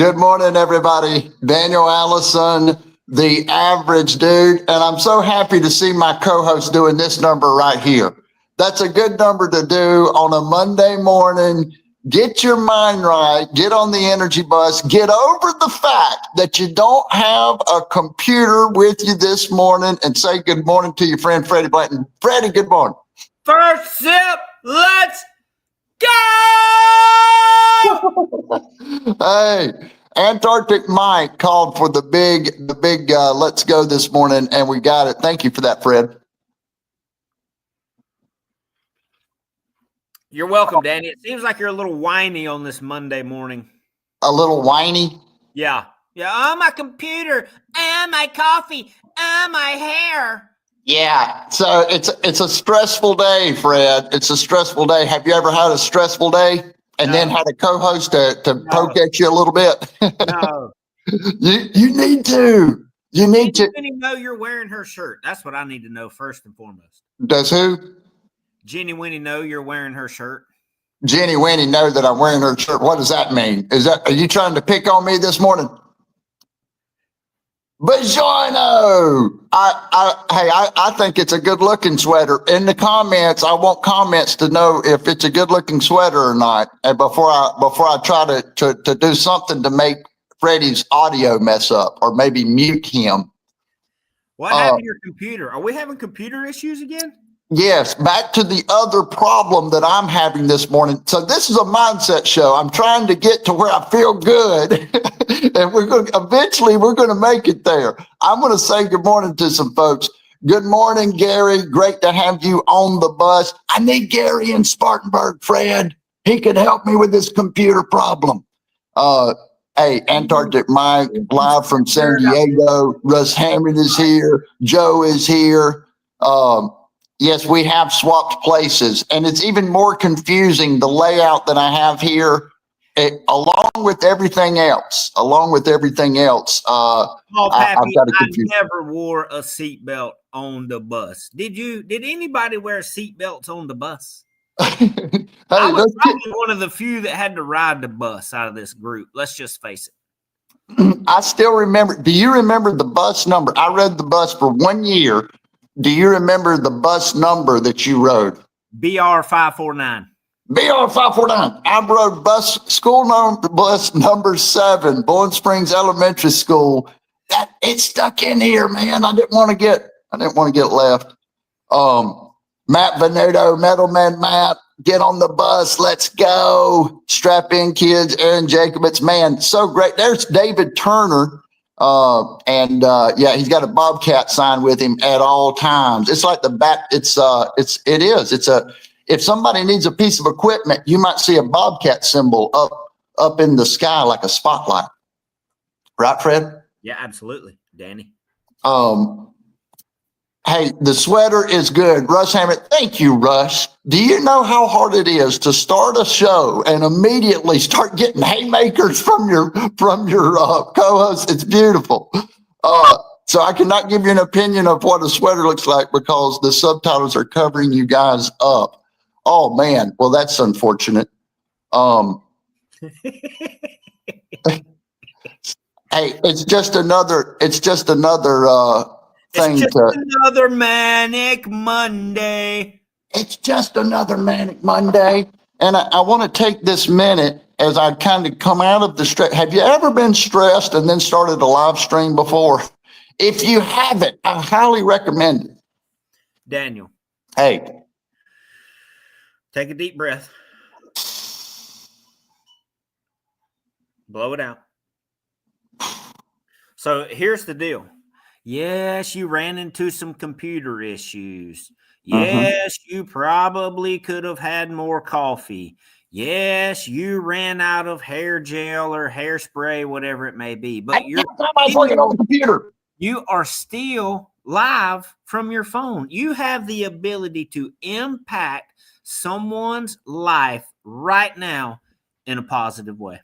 Good morning, everybody. Daniel Allison, the average dude. And I'm so happy to see my co-host doing this number right here. That's a good number to do on a Monday morning. Get your mind right. Get on the energy bus. Get over the fact that you don't have a computer with you this morning and say good morning to your friend, Freddie Blanton. Freddie, good morning. First sip, let's go! Hey, Antarctic Mike called for the big let's go this morning, and we got it. Thank you for that, Fred. You're welcome, Danny. It seems like you're a little whiny on this Monday morning. A little whiny? Yeah. Oh, my computer. My coffee. My hair. Yeah. So it's a stressful day, Fred. It's a stressful day. Have you ever had a stressful day and then had a co-host to poke at you a little bit? No. You need to. You need to. Jenny know you're wearing her shirt. That's what I need to know first and foremost. Does who? Jenny Winnie know you're wearing her shirt. Jenny Winnie know that I'm wearing her shirt. What does that mean? Are you trying to pick on me this morning? Buongiorno. I think it's a good looking sweater. In the comments, I want comments to know if it's a good looking sweater or not. And before I try to do something to make Freddie's audio mess up or maybe mute him. What happened to your computer? Are we having computer issues again? Yes, back to the other problem that I'm having this morning. So this is a mindset show. I'm trying to get to where I feel good, and we're going to make it there. I'm going to say good morning to some folks. Good morning, Gary. Great to have you on the bus. I need Gary in Spartanburg, Fred. He could help me with this computer problem. Hey, Antarctic Mike, live from San Diego. Russ Hammond is here. Joe is here. Yes, we have swapped places, and it's even more confusing, the layout that I have here, along with everything else. I've got a I never wore a seatbelt on the bus. Did anybody wear seatbelts on the bus? Hey, I was probably one of the few that had to ride the bus out of this group. Let's just face it. I still remember. Do you remember the bus number? I rode the bus for 1 year. Do you remember the bus number that you rode? BR 549. BR 549. I rode bus number 7, Bowling Springs Elementary School. It stuck in here, man. I didn't want to get left. Matt Venuto, Metalman Matt, get on the bus. Let's go. Strap in, kids. Aaron Jacobitz, man, so great. There's David Turner. He's got a Bobcat sign with him at all times. It's like the bat. If somebody needs a piece of equipment, you might see a Bobcat symbol up in the sky like a spotlight. Right, Fred? Yeah, absolutely, Danny. Hey, the sweater is good. Russ Hammond, thank you, Russ. Do you know how hard it is to start a show and immediately start getting haymakers from your co-host? It's beautiful. So I cannot give you an opinion of what a sweater looks like because the subtitles are covering you guys up. Oh man, well that's unfortunate. Hey, it's just another thing. It's just another manic Monday. It's just another manic Monday. And I want to take this minute as I kind of come out of the stress. Have you ever been stressed and then started a live stream before? If you haven't, I highly recommend it. Daniel. Hey. Take a deep breath. Blow it out. So here's the deal. Yes, you ran into some computer issues. Yes, you probably could have had more coffee. Yes, you ran out of hair gel or hairspray, whatever it may be. But you're working on the computer. You are still live from your phone. You have the ability to impact someone's life right now in a positive way.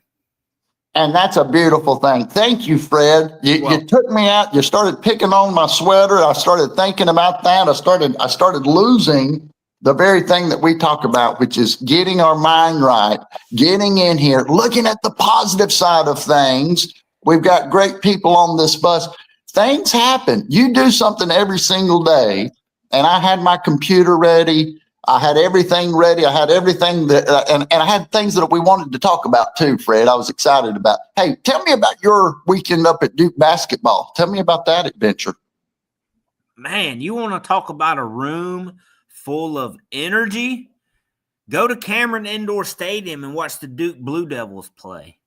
And that's a beautiful thing. Thank you, Fred. You took me out. You started picking on my sweater. I started thinking about that. I started losing the very thing that we talk about, which is getting our mind right, getting in here, looking at the positive side of things. We've got great people on this bus. Things happen. You do something every single day. And I had my computer ready. I had everything ready. I had everything that, and I had things that we wanted to talk about too, Fred. I was excited about. Hey, tell me about your weekend up at Duke basketball. Tell me about that adventure. Man, you want to talk about a room full of energy? Go to Cameron Indoor Stadium and watch the Duke Blue Devils play.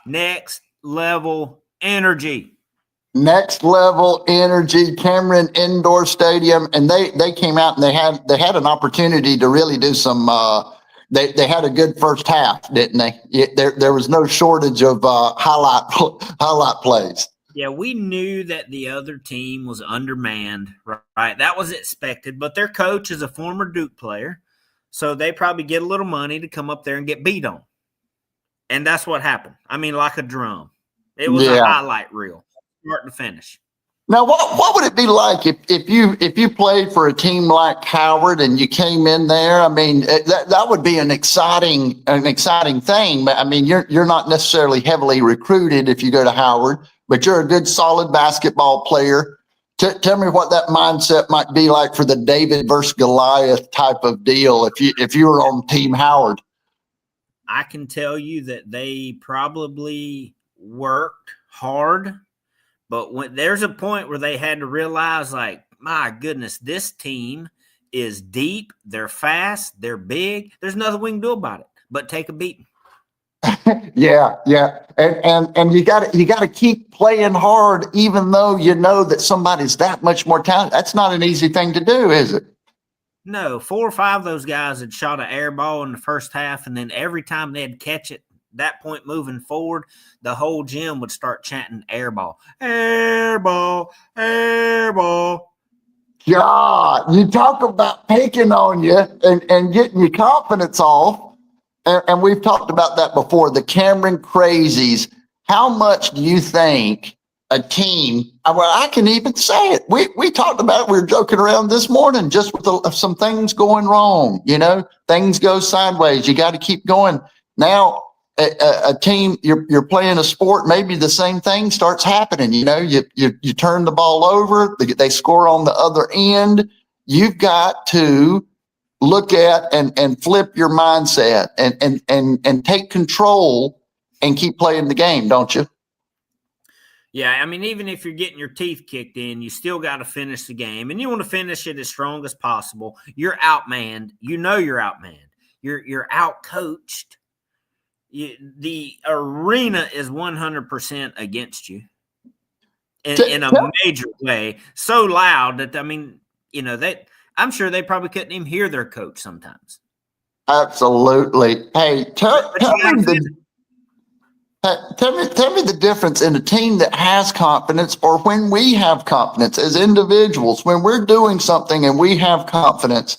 Next level energy. Next level energy, Cameron Indoor Stadium, and they came out and they had an opportunity to really do some. They had a good first half, didn't they? There was no shortage of highlight plays. Yeah, we knew that the other team was undermanned, right? That was expected, but their coach is a former Duke player, so they probably get a little money to come up there and get beat on. And that's what happened. I mean, like a drum. It was a highlight reel, start to finish. Now, what would it be like if you played for a team like Howard and you came in there? I mean, that would be an exciting thing. But I mean, you're not necessarily heavily recruited if you go to Howard, but you're a good, solid basketball player. Tell me what that mindset might be like for the David versus Goliath type of deal if you were on Team Howard. I can tell you that they probably worked hard, but when there's a point where they had to realize, like, my goodness, this team is deep, they're fast, they're big. There's nothing we can do about it but take a beating. Yeah. And you got to keep playing hard, even though you know that somebody's that much more talented. That's not an easy thing to do, is it? No, 4 or 5 of those guys had shot an air ball in the first half, and then every time they'd catch it, that point moving forward, the whole gym would start chanting air ball, air ball, air ball. God, you talk about picking on you and getting your confidence off. And we've talked about that before, the Cameron Crazies. How much do you think a team, well, I can even say it. We talked about it. We were joking around this morning just with some things going wrong. You know, things go sideways. You got to keep going. Now, a team, you're playing a sport, maybe the same thing starts happening. You know, you turn the ball over, they score on the other end. You've got to look at and flip your mindset and take control and keep playing the game, don't you? Yeah, I mean, even if you're getting your teeth kicked in, you still got to finish the game, and you want to finish it as strong as possible. You're outmanned. You know you're outmanned. You're outcoached. The arena is 100% against you in a major way. So loud that, I mean, you know, I'm sure they probably couldn't even hear their coach sometimes. Absolutely. Hey, tell me the difference in a team that has confidence or when we have confidence as individuals. When we're doing something and we have confidence,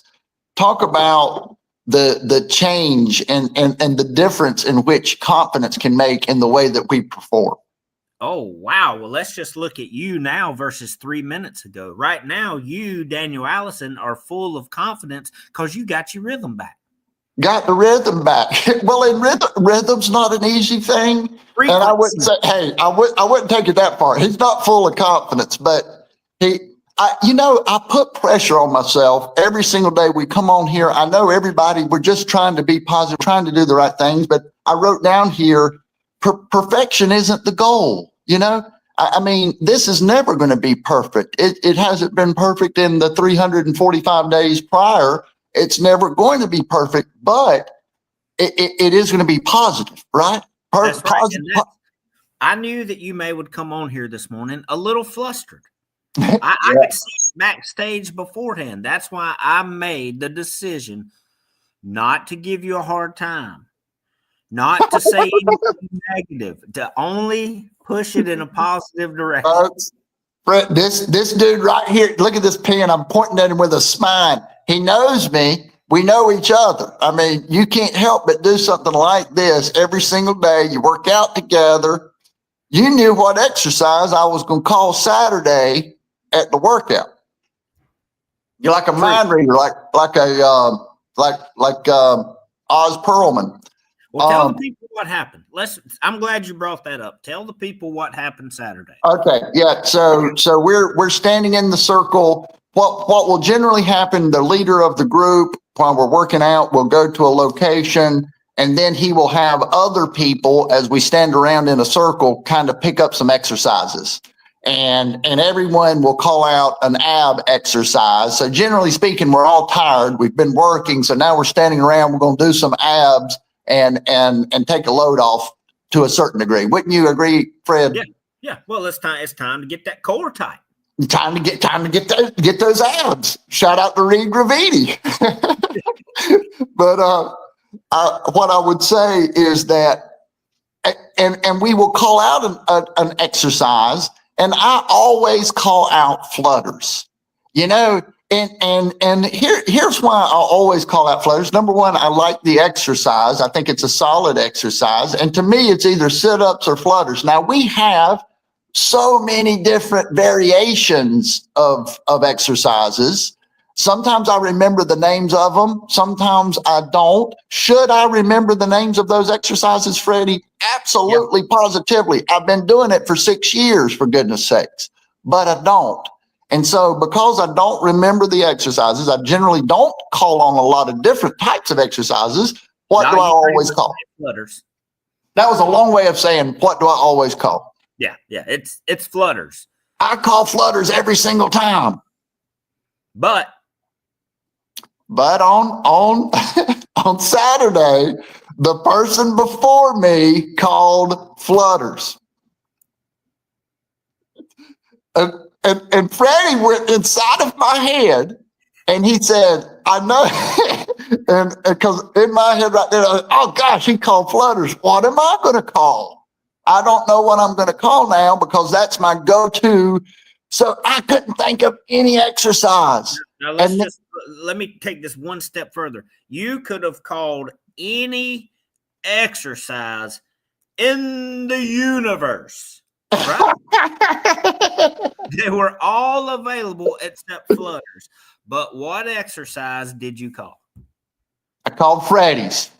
talk about the change and the difference in which confidence can make in the way that we perform. Oh, wow. Well, let's just look at you now versus 3 minutes ago. Right now, you, Daniel Allison, are full of confidence because you got your rhythm back. Got the rhythm back. Well, in rhythm's not an easy thing. Frequency. And I wouldn't say, hey, I wouldn't take it that far. He's not full of confidence, but I put pressure on myself every single day we come on here. I know everybody, we're just trying to be positive, trying to do the right things, but I wrote down here, perfection isn't the goal. You know, I mean, this is never going to be perfect. It hasn't been perfect in the 345 days prior. It's never going to be perfect, but it is going to be positive, right? That's right. Positive. I knew that you would come on here this morning a little flustered. I could see backstage beforehand. That's why I made the decision not to give you a hard time, not to say anything negative, to only push it in a positive direction. Brett, this dude right here, look at this pen. I'm pointing at him with a smile. He knows me. We know each other. I mean, you can't help but do something like this every single day. You work out together. You knew what exercise I was going to call Saturday at the workout. You're like a mind reader, like Oz Perlman. Well, tell the people what happened. I'm glad you brought that up. Tell the people what happened Saturday. Okay, yeah. So we're standing in the circle. What will generally happen? The leader of the group, while we're working out, will go to a location, and then he will have other people, as we stand around in a circle, kind of pick up some exercises. And everyone will call out an ab exercise. So generally speaking, we're all tired. We've been working, so now we're standing around. We're going to do some abs and take a load off to a certain degree. Wouldn't you agree, Fred? Yeah. Well, it's time to get that core tight. Time to get those abs. Shout out to Reed Graviti. But what I would say is that, and we will call out an exercise. And I always call out flutters, and here's why I always call out flutters. Number one, I like the exercise. I think it's a solid exercise. And to me, it's either sit-ups or flutters. Now, we have so many different variations of exercises. Sometimes I remember the names of them. Sometimes I don't. Should I remember the names of those exercises, Freddie? Absolutely, positively. I've been doing it for 6 years, for goodness sakes, but I don't. And so because I don't remember the exercises, I generally don't call on a lot of different types of exercises. What do I always call? Flutters. That was a long way of saying, what do I always call? Yeah. It's flutters. I call flutters every single time. But on on Saturday, the person before me called flutters. And Freddie went inside of my head and he said, I know. And because in my head right there, oh gosh, he called flutters. What am I going to call? I don't know what I'm going to call now because that's my go-to. So I couldn't think of any exercise. Now let me take this one step further. You could have called any exercise in the universe, right? They were all available except flutters. But what exercise did you call? I called Freddy's.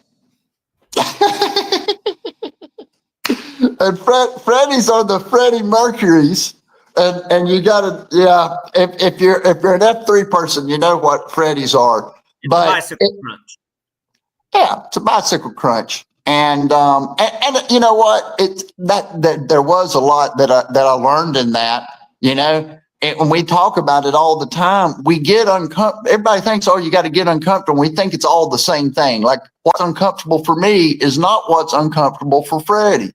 And Freddy's are the Freddie Mercury's. And you gotta, if you're an F3 person, you know what Freddy's are. It's bicycle crunch. Yeah, it's a bicycle crunch. And you know what? It's that there was a lot that I learned in that, when we talk about it all the time, we get uncomfortable. Everybody thinks, oh, you got to get uncomfortable. We think it's all the same thing. Like what's uncomfortable for me is not what's uncomfortable for Freddie.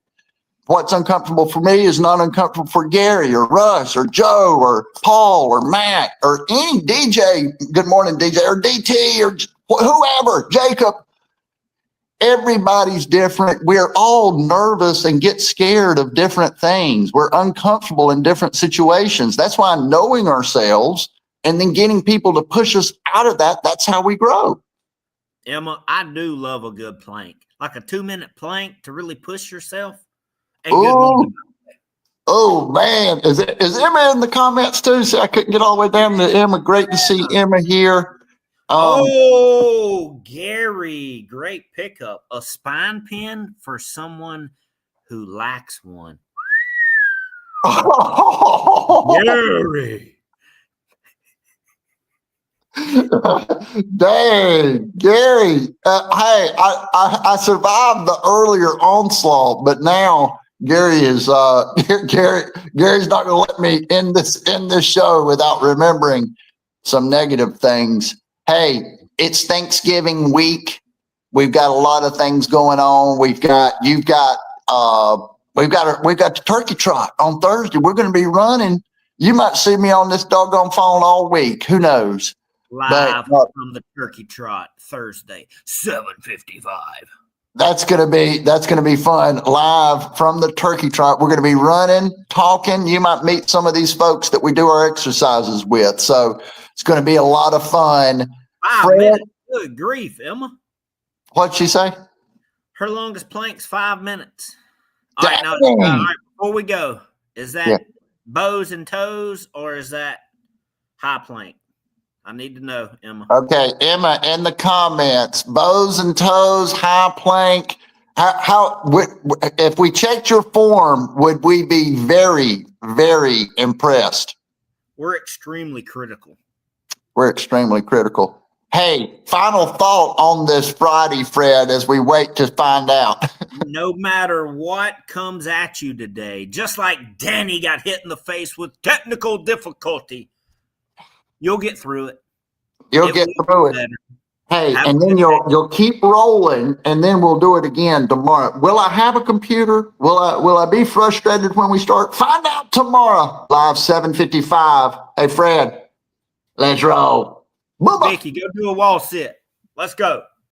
What's uncomfortable for me is not uncomfortable for Gary or Russ or Joe or Paul or Matt or any DJ. Good morning, DJ, or DT or whoever, Jacob. Everybody's different. We're all nervous and get scared of different things. We're uncomfortable in different situations. That's why knowing ourselves and then getting people to push us out of that, that's how we grow. Emma, I do love a good plank, like a 2-minute plank to really push yourself. Oh man, is Emma in the comments too? So I couldn't get all the way down to Emma. Great to see Emma here. Gary, great pickup. A spine pin for someone who lacks one. Gary. Dang, Gary. Hey, I survived the earlier onslaught, but now Gary is Gary's not gonna let me end this show without remembering some negative things. Hey, it's Thanksgiving week. We've got a lot of things going on. We've got the turkey trot on Thursday. We're going to be running. You might see me on this doggone phone all week. Who knows? Live from the turkey trot Thursday, 7:55. That's gonna be fun. Live from the turkey trot. We're gonna be running, talking. You might meet some of these folks that we do our exercises with. So it's gonna be a lot of fun. 5 minutes. Good grief, Emma. What'd she say? Her longest plank's 5 minutes. All right, before we go, is that bows and toes or is that high plank? I need to know, Emma. Okay, Emma, in the comments, bows and toes, high plank. If we checked your form, would we be very, very impressed? We're extremely critical. We're extremely critical. Hey, final thought on this Friday, Fred, as we wait to find out. No matter what comes at you today, just like Danny got hit in the face with technical difficulty, you'll get through it. You'll get through it. Better. Hey, and then you'll keep rolling, and then we'll do it again tomorrow. Will I have a computer? Will I be frustrated when we start? Find out tomorrow. Live 7:55. Hey, Fred, let's roll. Vicky, go do a wall sit. Let's go.